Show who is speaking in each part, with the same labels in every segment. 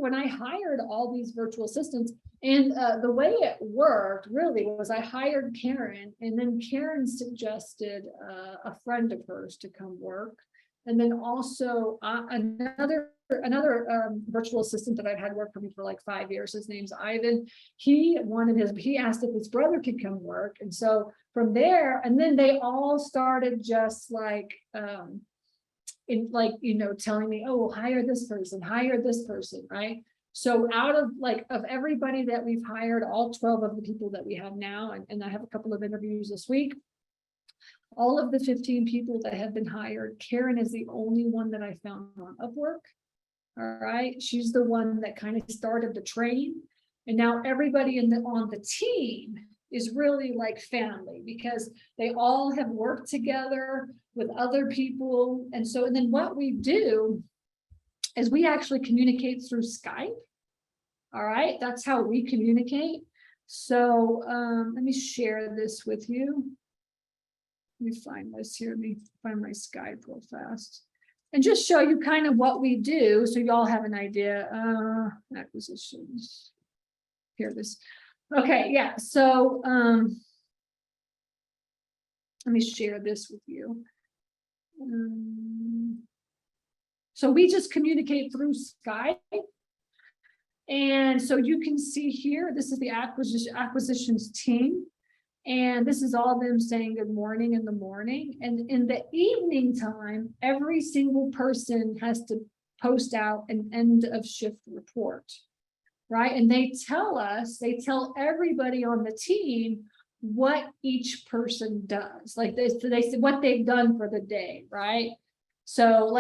Speaker 1: when I hired all these virtual assistants, and the way it worked really was I hired Karen, and then Karen suggested a friend of hers to come work. And then also another virtual assistant that I've had work for me for like 5 years. His name's Ivan. He asked if his brother could come work. And so from there, and then they all started just like, telling me, oh, we'll hire this person, right? So out of everybody that we've hired, all 12 of the people that we have now, and I have a couple of interviews this week, all of the 15 people that have been hired, Karen is the only one that I found on Upwork. All right. She's the one that kind of started the train. And now everybody on the team is really like family, because they all have worked together with other people. And then what we do is we actually communicate through Skype. All right. That's how we communicate. So let me share this with you. Let me find this here. Let me find my Skype real fast and just show you kind of what we do, so y'all have an idea. Acquisitions. Here this. Okay, yeah. So let me share this with you. So we just communicate through Skype. And so you can see here, this is the acquisitions team. And this is all them saying good morning in the morning. And in the evening time, every single person has to post out an end of shift report, right? And they tell everybody on the team what each person does. Like they say what they've done for the day, right? So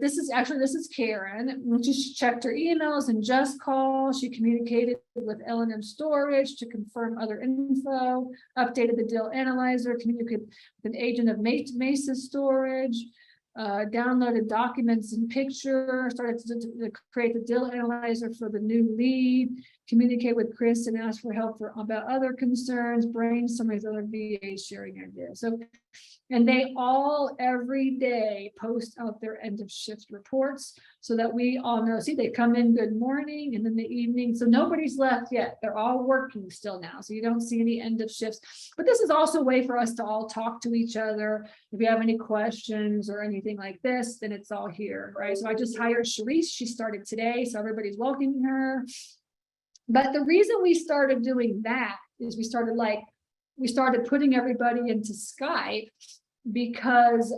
Speaker 1: this is Karen. She checked her emails and just called. She communicated with L&M Storage to confirm other info, updated the deal analyzer, communicated with an agent of Mesa Storage, downloaded documents and pictures, started to create the deal analyzer for the new lead, communicate with Chris and ask for help about other concerns, brainstorm with other VAs sharing ideas. And they all every day post out their end of shift reports so that we all know. See, they come in good morning and then the evening. So nobody's left yet. They're all working still now. So you don't see any end of shifts. But this is also a way for us to all talk to each other. If you have any questions or anything like this, then it's all here, right? So I just hired Sharice. She started today. So everybody's welcoming her. But the reason we started doing that is we started putting everybody into Skype because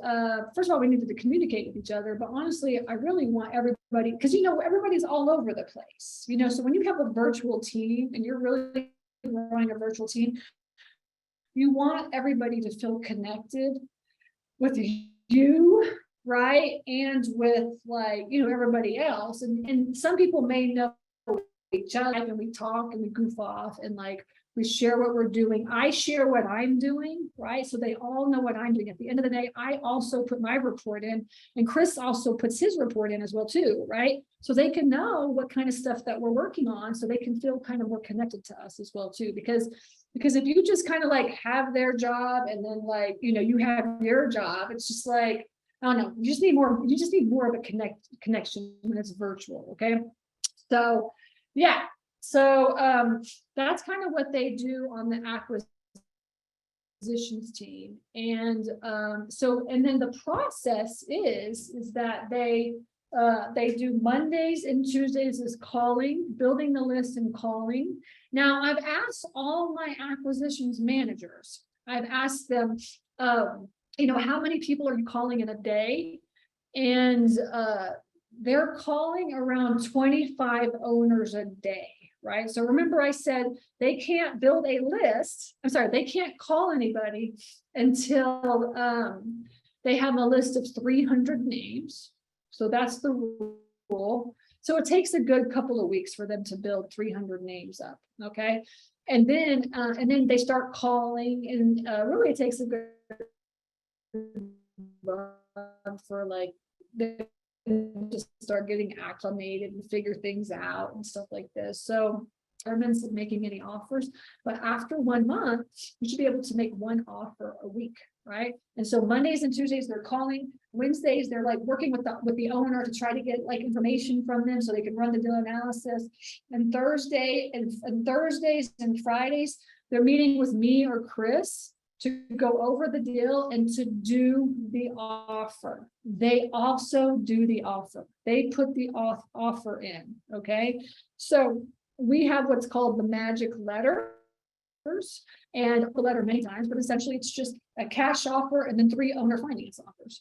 Speaker 1: first of all, we needed to communicate with each other. But honestly, I really want everybody, because everybody's all over the place. So when you have a virtual team and you're really growing a virtual team, you want everybody to feel connected with you, right? And with everybody else. And some people may know each other, and we talk and we goof off and we share what we're doing. I share what I'm doing, right? So they all know what I'm doing. At the end of the day, I also put my report in, and Chris also puts his report in as well too, right? So they can know what kind of stuff that we're working on, so they can feel kind of more connected to us as well too. Because if you just kind of have their job and then you have your job, it's just I don't know, you just need more of a connection when it's virtual. Okay. So yeah. So that's kind of what they do on the acquisitions team. And and then the process is that they do Mondays and Tuesdays is calling, building the list and calling. Now I've asked all my acquisitions managers, I've asked them, how many people are you calling in a day? And they're calling around 25 owners a day. Right. So remember I said they can't build a list. I'm sorry, they can't call anybody until they have a list of 300 names. So that's the rule. So it takes a good couple of weeks for them to build 300 names up. Okay. And then they start calling, and really it takes a good month for just start getting acclimated and figure things out and stuff like this. So making any offers, but after 1 month, you should be able to make one offer a week. right? And so Mondays and Tuesdays, they're calling. Wednesdays, they're like working with the owner to try to get like information from them so they can run the deal analysis. And Thursdays and Fridays, they're meeting with me or Chris to go over the deal and to do the offer. They also do the offer. They put the offer in, okay? So we have what's called the magic letter. And the letter many times, but essentially it's just a cash offer and then 3 owner finance offers.